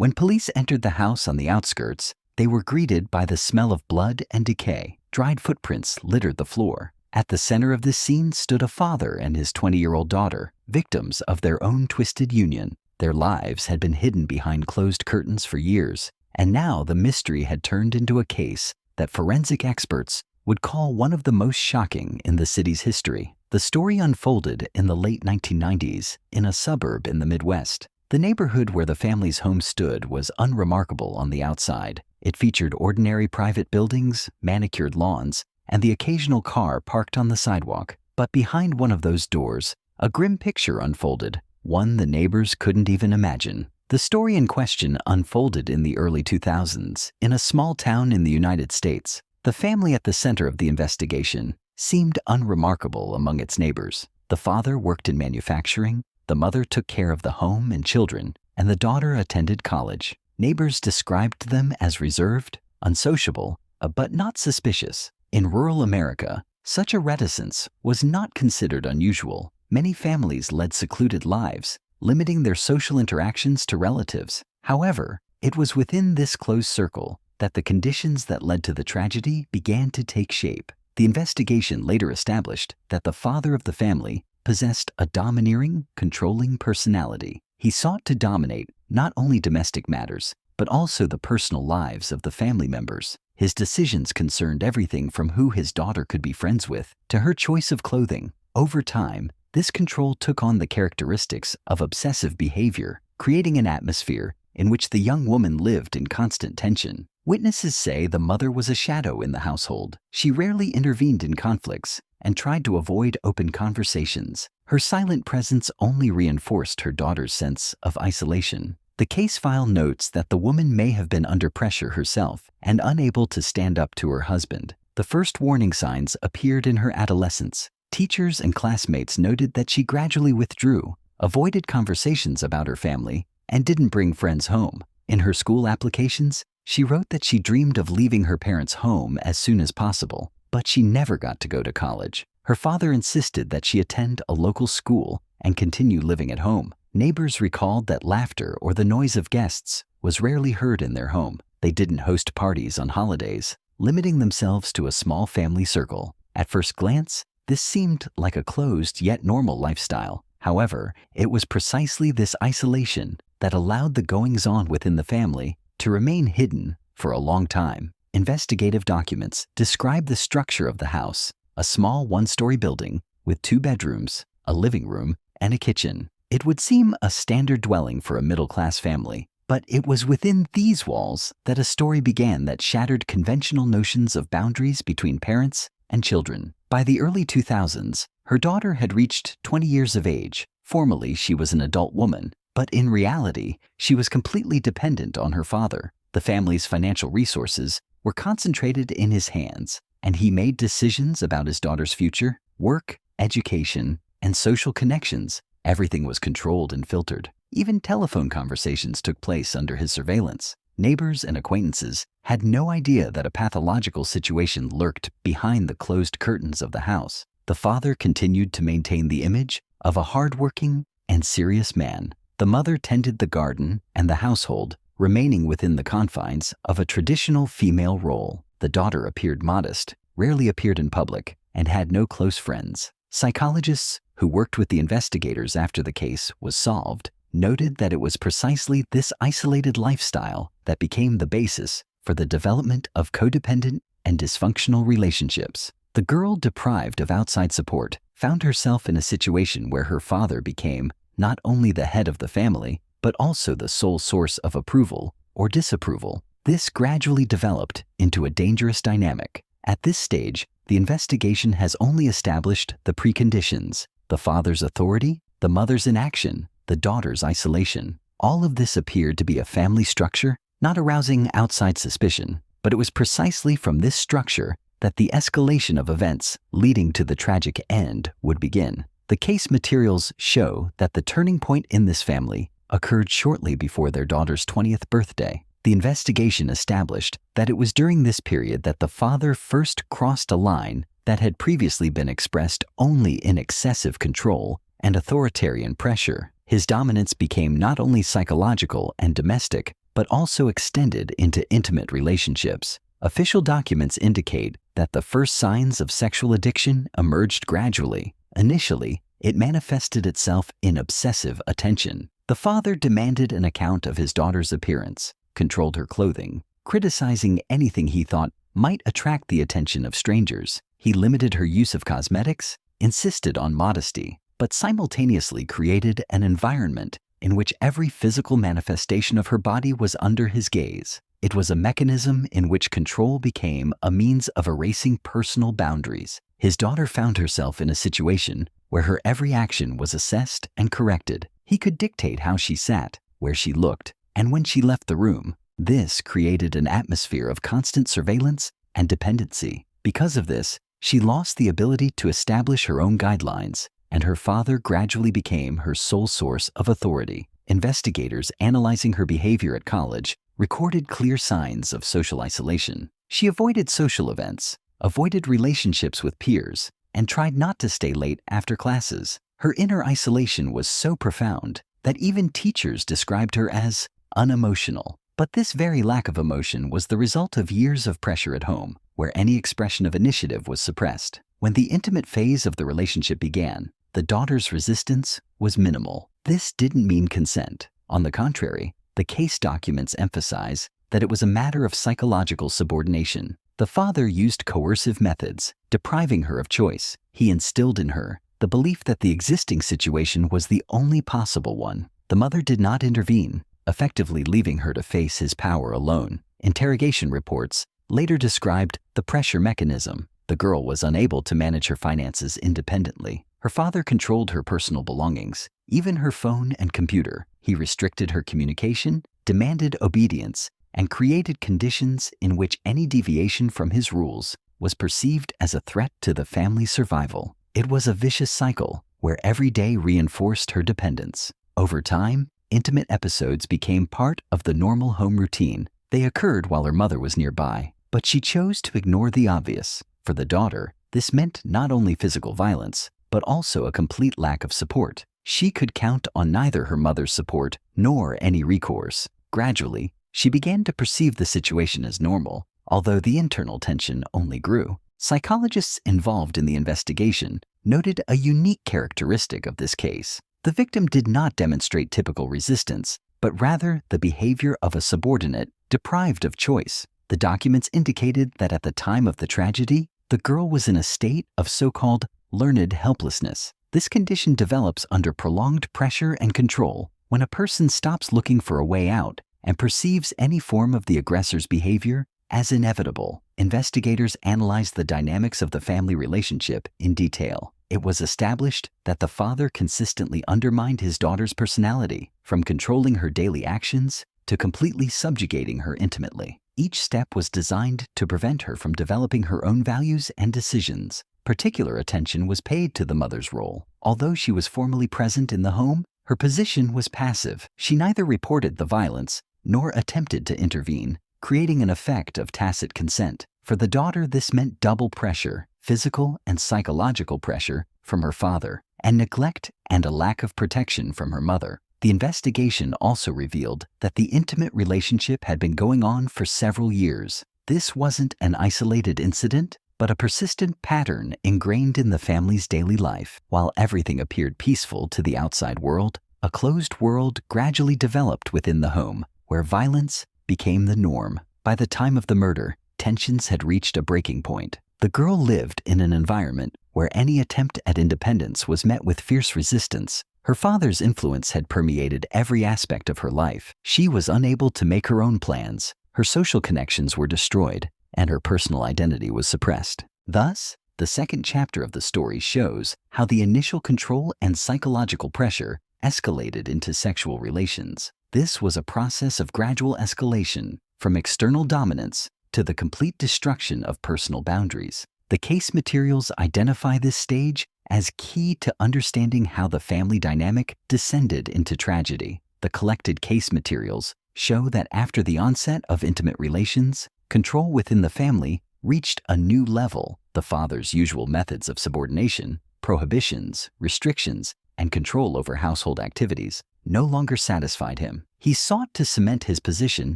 When police entered the house on the outskirts, they were greeted by the smell of blood and decay. Dried footprints littered the floor. At the center of this scene stood a father and his 20-year-old daughter, victims of their own twisted union. Their lives had been hidden behind closed curtains for years, and now the mystery had turned into a case that forensic experts would call one of the most shocking in the city's history. The story unfolded in the late 1990s in a suburb in the Midwest. The neighborhood where the family's home stood was unremarkable on the outside. It featured ordinary private buildings, manicured lawns, and the occasional car parked on the sidewalk. But behind one of those doors, a grim picture unfolded, one the neighbors couldn't even imagine. The story in question unfolded in the early 2000s in a small town in the United States. The family at the center of the investigation seemed unremarkable among its neighbors. The father worked in manufacturing, the mother took care of the home and children, and the daughter attended college. Neighbors described them as reserved, unsociable, but not suspicious. In rural America, such a reticence was not considered unusual. Many families led secluded lives, limiting their social interactions to relatives. However, it was within this closed circle that the conditions that led to the tragedy began to take shape. The investigation later established that the father of the family possessed a domineering, controlling personality. He sought to dominate not only domestic matters, but also the personal lives of the family members. His decisions concerned everything from who his daughter could be friends with to her choice of clothing. Over time, this control took on the characteristics of obsessive behavior, creating an atmosphere in which the young woman lived in constant tension. Witnesses say the mother was a shadow in the household. She rarely intervened in conflicts and tried to avoid open conversations. Her silent presence only reinforced her daughter's sense of isolation. The case file notes that the woman may have been under pressure herself and unable to stand up to her husband. The first warning signs appeared in her adolescence. Teachers and classmates noted that she gradually withdrew, avoided conversations about her family, and didn't bring friends home. In her school applications, she wrote that she dreamed of leaving her parents' home as soon as possible, but she never got to go to college. Her father insisted that she attend a local school and continue living at home. Neighbors recalled that laughter or the noise of guests was rarely heard in their home. They didn't host parties on holidays, limiting themselves to a small family circle. At first glance, this seemed like a closed yet normal lifestyle. However, it was precisely this isolation that allowed the goings-on within the family to remain hidden for a long time. Investigative documents describe the structure of the house, a small one-story building with 2 bedrooms, a living room, and a kitchen. It would seem a standard dwelling for a middle-class family, but it was within these walls that a story began that shattered conventional notions of boundaries between parents and children. By the early 2000s, her daughter had reached 20 years of age. Formally, she was an adult woman, but in reality, she was completely dependent on her father. The family's financial resources were concentrated in his hands, and he made decisions about his daughter's future, work, education, and social connections. Everything was controlled and filtered. Even telephone conversations took place under his surveillance. Neighbors and acquaintances had no idea that a pathological situation lurked behind the closed curtains of the house. The father continued to maintain the image of a hardworking and serious man. The mother tended the garden and the household, remaining within the confines of a traditional female role. The daughter appeared modest, rarely appeared in public, and had no close friends. Psychologists who worked with the investigators after the case was solved noted that it was precisely this isolated lifestyle that became the basis for the development of codependent and dysfunctional relationships. The girl, deprived of outside support, found herself in a situation where her father became not only the head of the family, but also the sole source of approval or disapproval. This gradually developed into a dangerous dynamic. At this stage, the investigation has only established the preconditions: the father's authority, the mother's inaction, the daughter's isolation. All of this appeared to be a family structure, not arousing outside suspicion, but it was precisely from this structure that the escalation of events leading to the tragic end would begin. The case materials show that the turning point in this family occurred shortly before their daughter's 20th birthday. The investigation established that it was during this period that the father first crossed a line that had previously been expressed only in excessive control and authoritarian pressure. His dominance became not only psychological and domestic, but also extended into intimate relationships. Official documents indicate that the first signs of sexual addiction emerged gradually. Initially, it manifested itself in obsessive attention. The father demanded an account of his daughter's appearance, controlled her clothing, criticizing anything he thought might attract the attention of strangers. He limited her use of cosmetics, insisted on modesty, but simultaneously created an environment in which every physical manifestation of her body was under his gaze. It was a mechanism in which control became a means of erasing personal boundaries. His daughter found herself in a situation where her every action was assessed and corrected. He could dictate how she sat, where she looked, and when she left the room. This created an atmosphere of constant surveillance and dependency. Because of this, she lost the ability to establish her own guidelines, and her father gradually became her sole source of authority. Investigators analyzing her behavior at college recorded clear signs of social isolation. She avoided social events, avoided relationships with peers, and tried not to stay late after classes. Her inner isolation was so profound that even teachers described her as unemotional. But this very lack of emotion was the result of years of pressure at home, where any expression of initiative was suppressed. When the intimate phase of the relationship began, the daughter's resistance was minimal. This didn't mean consent. On the contrary, the case documents emphasize that it was a matter of psychological subordination. The father used coercive methods, depriving her of choice. He instilled in her the belief that the existing situation was the only possible one. The mother did not intervene, effectively leaving her to face his power alone. Interrogation reports later described the pressure mechanism. The girl was unable to manage her finances independently. Her father controlled her personal belongings, even her phone and computer. He restricted her communication, demanded obedience, and created conditions in which any deviation from his rules was perceived as a threat to the family's survival. It was a vicious cycle where every day reinforced her dependence. Over time, intimate episodes became part of the normal home routine. They occurred while her mother was nearby, but she chose to ignore the obvious. For the daughter, this meant not only physical violence, but also a complete lack of support. She could count on neither her mother's support nor any recourse. Gradually, she began to perceive the situation as normal, although the internal tension only grew. Psychologists involved in the investigation noted a unique characteristic of this case. The victim did not demonstrate typical resistance, but rather the behavior of a subordinate deprived of choice. The documents indicated that at the time of the tragedy, the girl was in a state of so-called learned helplessness. This condition develops under prolonged pressure and control when a person stops looking for a way out and perceives any form of the aggressor's behavior as inevitable. Investigators analyzed the dynamics of the family relationship in detail. It was established that the father consistently undermined his daughter's personality, from controlling her daily actions to completely subjugating her intimately. Each step was designed to prevent her from developing her own values and decisions. Particular attention was paid to the mother's role. Although she was formally present in the home, her position was passive. She neither reported the violence nor attempted to intervene, creating an effect of tacit consent. For the daughter, this meant double pressure, physical and psychological pressure from her father, and neglect and a lack of protection from her mother. The investigation also revealed that the intimate relationship had been going on for several years. This wasn't an isolated incident, but a persistent pattern ingrained in the family's daily life. While everything appeared peaceful to the outside world, a closed world gradually developed within the home, where violence became the norm. By the time of the murder, tensions had reached a breaking point. The girl lived in an environment where any attempt at independence was met with fierce resistance. Her father's influence had permeated every aspect of her life. She was unable to make her own plans. Her social connections were destroyed, and her personal identity was suppressed. Thus, the second chapter of the story shows how the initial control and psychological pressure escalated into sexual relations. This was a process of gradual escalation, from external dominance to the complete destruction of personal boundaries. The case materials identify this stage as key to understanding how the family dynamic descended into tragedy. The collected case materials show that after the onset of intimate relations, control within the family reached a new level. The father's usual methods of subordination, prohibitions, restrictions, and control over household activities no longer satisfied him. He sought to cement his position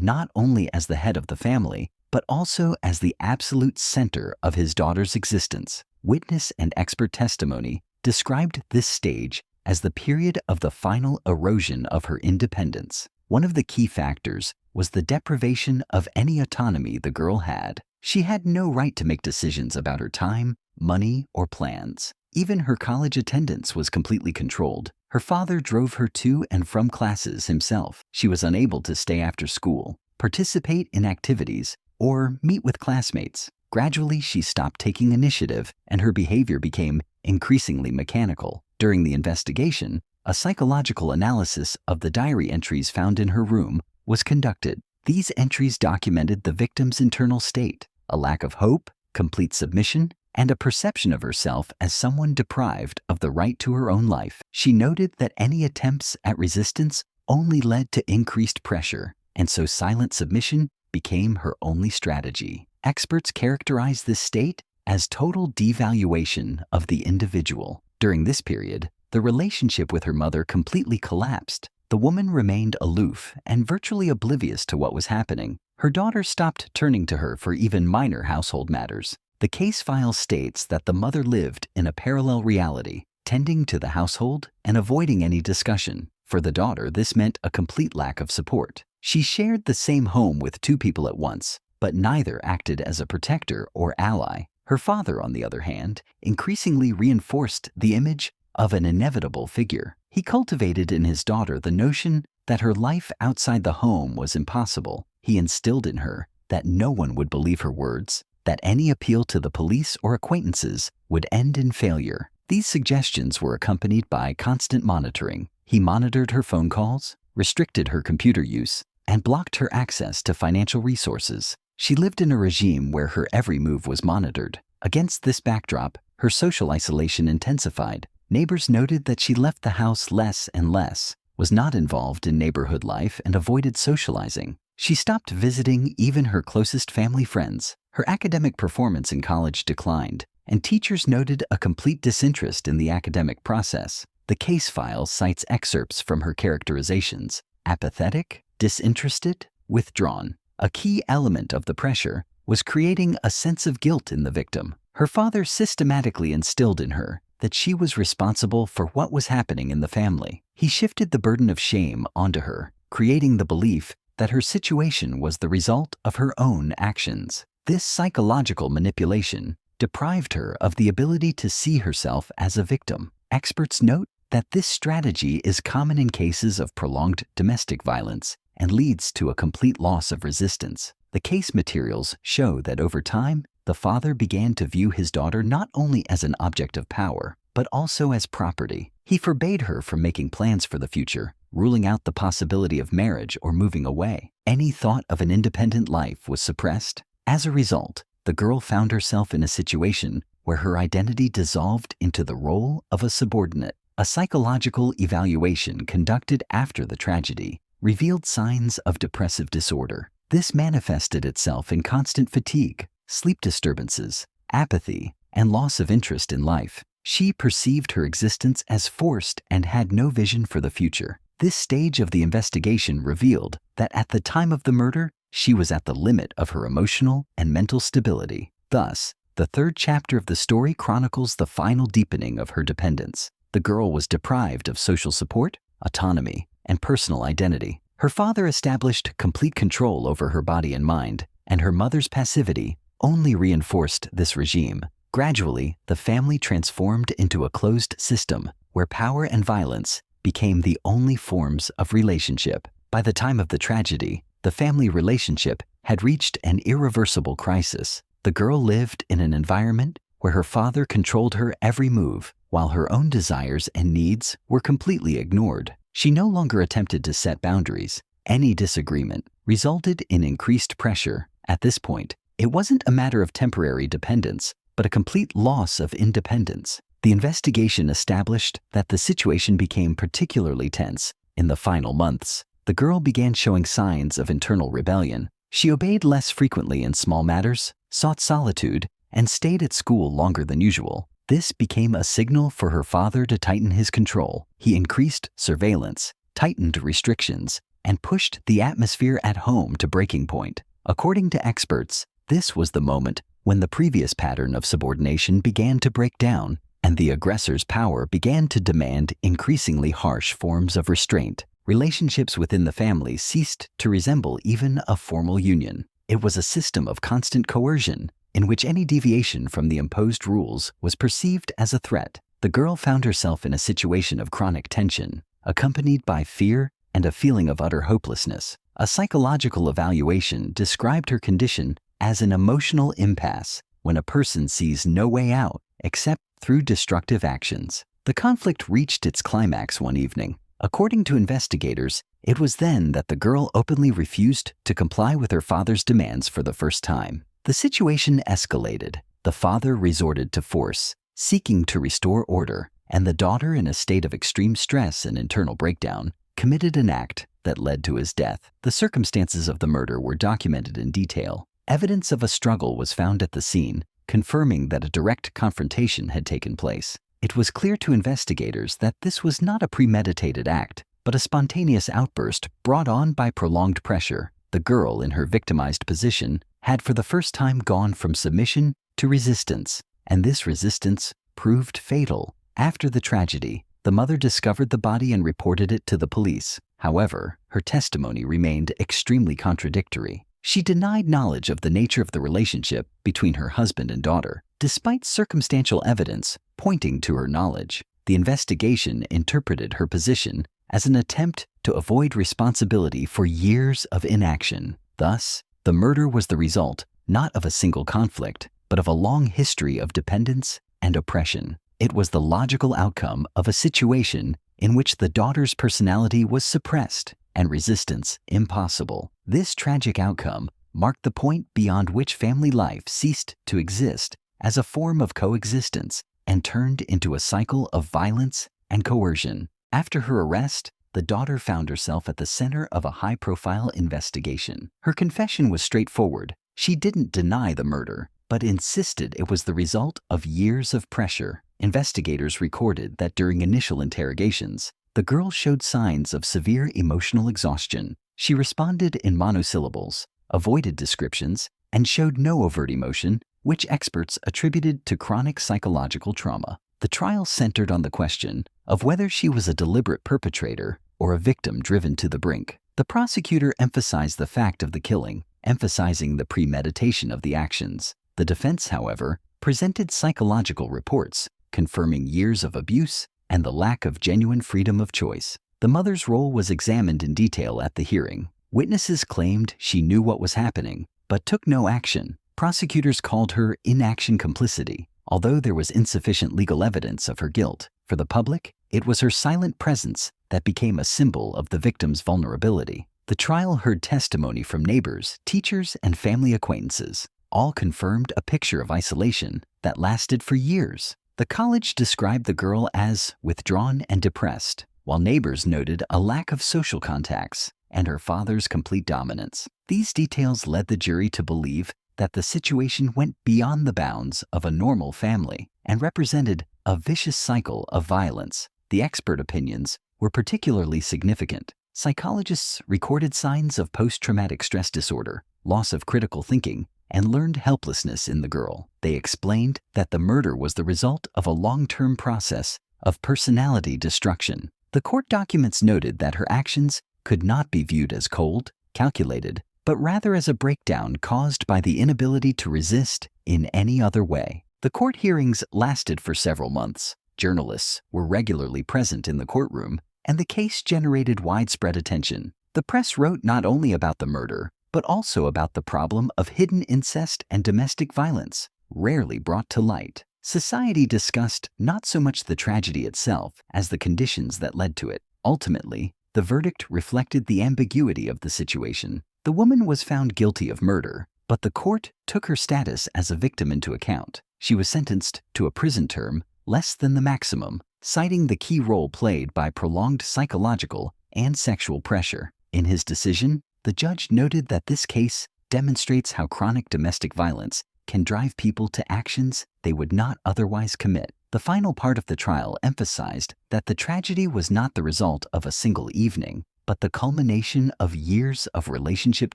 not only as the head of the family, but also as the absolute center of his daughter's existence. Witness and expert testimony described this stage as the period of the final erosion of her independence. One of the key factors was the deprivation of any autonomy the girl had. She had no right to make decisions about her time, money, or plans. Even her college attendance was completely controlled. Her father drove her to and from classes himself. She was unable to stay after school, participate in activities, or meet with classmates. Gradually, she stopped taking initiative, and her behavior became increasingly mechanical. During the investigation, a psychological analysis of the diary entries found in her room was conducted. These entries documented the victim's internal state, a lack of hope, complete submission, and a perception of herself as someone deprived of the right to her own life. She noted that any attempts at resistance only led to increased pressure, and so silent submission became her only strategy. Experts characterize this state as total devaluation of the individual. During this period, the relationship with her mother completely collapsed. The woman remained aloof and virtually oblivious to what was happening. Her daughter stopped turning to her for even minor household matters. The case file states that the mother lived in a parallel reality, tending to the household and avoiding any discussion. For the daughter, this meant a complete lack of support. She shared the same home with two people at once, but neither acted as a protector or ally. Her father, on the other hand, increasingly reinforced the image of an inevitable figure. He cultivated in his daughter the notion that her life outside the home was impossible. He instilled in her that no one would believe her words, that any appeal to the police or acquaintances would end in failure. These suggestions were accompanied by constant monitoring. He monitored her phone calls, restricted her computer use, and blocked her access to financial resources. She lived in a regime where her every move was monitored. Against this backdrop, her social isolation intensified. Neighbors noted that she left the house less and less, was not involved in neighborhood life, and avoided socializing. She stopped visiting even her closest family friends. Her academic performance in college declined, and teachers noted a complete disinterest in the academic process. The case file cites excerpts from her characterizations: apathetic, disinterested, withdrawn. A key element of the pressure was creating a sense of guilt in the victim. Her father systematically instilled in her that she was responsible for what was happening in the family. He shifted the burden of shame onto her, creating the belief that her situation was the result of her own actions. This psychological manipulation deprived her of the ability to see herself as a victim. Experts note that this strategy is common in cases of prolonged domestic violence and leads to a complete loss of resistance. The case materials show that over time, the father began to view his daughter not only as an object of power, but also as property. He forbade her from making plans for the future, ruling out the possibility of marriage or moving away. Any thought of an independent life was suppressed. As a result, the girl found herself in a situation where her identity dissolved into the role of a subordinate. A psychological evaluation conducted after the tragedy revealed signs of depressive disorder. This manifested itself in constant fatigue, sleep disturbances, apathy, and loss of interest in life. She perceived her existence as forced and had no vision for the future. This stage of the investigation revealed that at the time of the murder, she was at the limit of her emotional and mental stability. Thus, the third chapter of the story chronicles the final deepening of her dependence. The girl was deprived of social support, autonomy, and personal identity. Her father established complete control over her body and mind, and her mother's passivity only reinforced this regime. Gradually, the family transformed into a closed system where power and violence became the only forms of relationship. By the time of the tragedy, the family relationship had reached an irreversible crisis. The girl lived in an environment where her father controlled her every move, while her own desires and needs were completely ignored. She no longer attempted to set boundaries. Any disagreement resulted in increased pressure. At this point, it wasn't a matter of temporary dependence, but a complete loss of independence. The investigation established that the situation became particularly tense in the final months. The girl began showing signs of internal rebellion. She obeyed less frequently in small matters, sought solitude, and stayed at school longer than usual. This became a signal for her father to tighten his control. He increased surveillance, tightened restrictions, and pushed the atmosphere at home to breaking point. According to experts, this was the moment when the previous pattern of subordination began to break down and the aggressor's power began to demand increasingly harsh forms of restraint. Relationships within the family ceased to resemble even a formal union. It was a system of constant coercion in which any deviation from the imposed rules was perceived as a threat. The girl found herself in a situation of chronic tension, accompanied by fear and a feeling of utter hopelessness. A psychological evaluation described her condition as an emotional impasse when a person sees no way out except through destructive actions. The conflict reached its climax one evening. According to investigators, it was then that the girl openly refused to comply with her father's demands for the first time. The situation escalated. The father resorted to force, seeking to restore order, and the daughter, in a state of extreme stress and internal breakdown, committed an act that led to his death. The circumstances of the murder were documented in detail. Evidence of a struggle was found at the scene, confirming that a direct confrontation had taken place. It was clear to investigators that this was not a premeditated act, but a spontaneous outburst brought on by prolonged pressure. The girl, in her victimized position, had for the first time gone from submission to resistance, and this resistance proved fatal. After the tragedy, the mother discovered the body and reported it to the police. However, her testimony remained extremely contradictory. She denied knowledge of the nature of the relationship between her husband and daughter, despite circumstantial evidence pointing to her knowledge. The investigation interpreted her position as an attempt to avoid responsibility for years of inaction. Thus, the murder was the result not of a single conflict, but of a long history of dependence and oppression. It was the logical outcome of a situation in which the daughter's personality was suppressed and resistance impossible. This tragic outcome marked the point beyond which family life ceased to exist as a form of coexistence and turned into a cycle of violence and coercion. After her arrest, the daughter found herself at the center of a high-profile investigation. Her confession was straightforward. She didn't deny the murder, but insisted it was the result of years of pressure. Investigators recorded that during initial interrogations, the girl showed signs of severe emotional exhaustion. She responded in monosyllables, avoided descriptions, and showed no overt emotion, which experts attributed to chronic psychological trauma. The trial centered on the question of whether she was a deliberate perpetrator or a victim driven to the brink. The prosecutor emphasized the fact of the killing, emphasizing the premeditation of the actions. The defense, however, presented psychological reports confirming years of abuse and the lack of genuine freedom of choice. The mother's role was examined in detail at the hearing. Witnesses claimed she knew what was happening, but took no action. Prosecutors called her inaction complicity, although there was insufficient legal evidence of her guilt. For the public, it was her silent presence that became a symbol of the victim's vulnerability. The trial heard testimony from neighbors, teachers, and family acquaintances. All confirmed a picture of isolation that lasted for years. The college described the girl as withdrawn and depressed, while neighbors noted a lack of social contacts and her father's complete dominance. These details led the jury to believe that the situation went beyond the bounds of a normal family and represented a vicious cycle of violence. The expert opinions were particularly significant. Psychologists recorded signs of post-traumatic stress disorder, loss of critical thinking, and learned helplessness in the girl. They explained that the murder was the result of a long-term process of personality destruction. The court documents noted that her actions could not be viewed as cold, calculated, but rather as a breakdown caused by the inability to resist in any other way. The court hearings lasted for several months. Journalists were regularly present in the courtroom, and the case generated widespread attention. The press wrote not only about the murder, but also about the problem of hidden incest and domestic violence, rarely brought to light. Society discussed not so much the tragedy itself as the conditions that led to it. Ultimately, the verdict reflected the ambiguity of the situation. The woman was found guilty of murder, but the court took her status as a victim into account. She was sentenced to a prison term less than the maximum, citing the key role played by prolonged psychological and sexual pressure. In his decision, the judge noted that this case demonstrates how chronic domestic violence can drive people to actions they would not otherwise commit. The final part of the trial emphasized that the tragedy was not the result of a single evening, but the culmination of years of relationship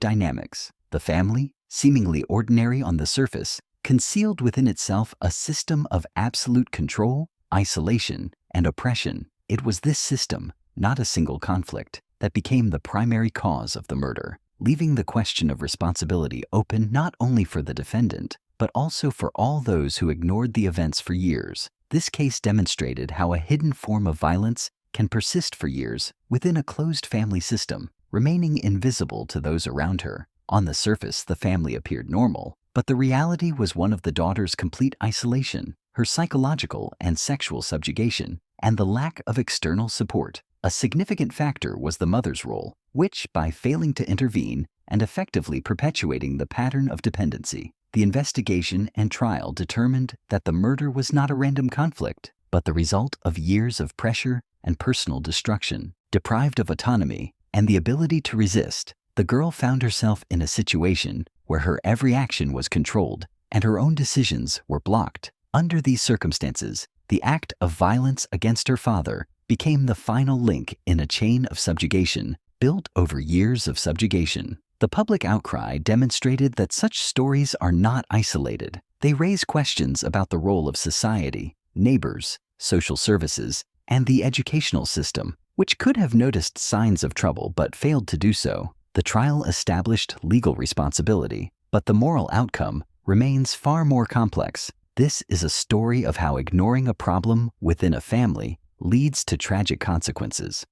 dynamics. The family, seemingly ordinary on the surface, concealed within itself a system of absolute control, isolation, and oppression. It was this system, not a single conflict, that became the primary cause of the murder, leaving the question of responsibility open not only for the defendant, but also for all those who ignored the events for years. This case demonstrated how a hidden form of violence can persist for years within a closed family system, remaining invisible to those around her. On the surface, the family appeared normal, but the reality was one of the daughter's complete isolation, her psychological and sexual subjugation, and the lack of external support. A significant factor was the mother's role, which, by failing to intervene and effectively perpetuating the pattern of dependency, the investigation and trial determined that the murder was not a random conflict, but the result of years of pressure and personal destruction. Deprived of autonomy and the ability to resist, the girl found herself in a situation where her every action was controlled and her own decisions were blocked. Under these circumstances, the act of violence against her father became the final link in a chain of subjugation built over years of subjugation. The public outcry demonstrated that such stories are not isolated. They raise questions about the role of society, neighbors, social services, and the educational system, which could have noticed signs of trouble but failed to do so. The trial established legal responsibility, but the moral outcome remains far more complex. This is a story of how ignoring a problem within a family leads to tragic consequences.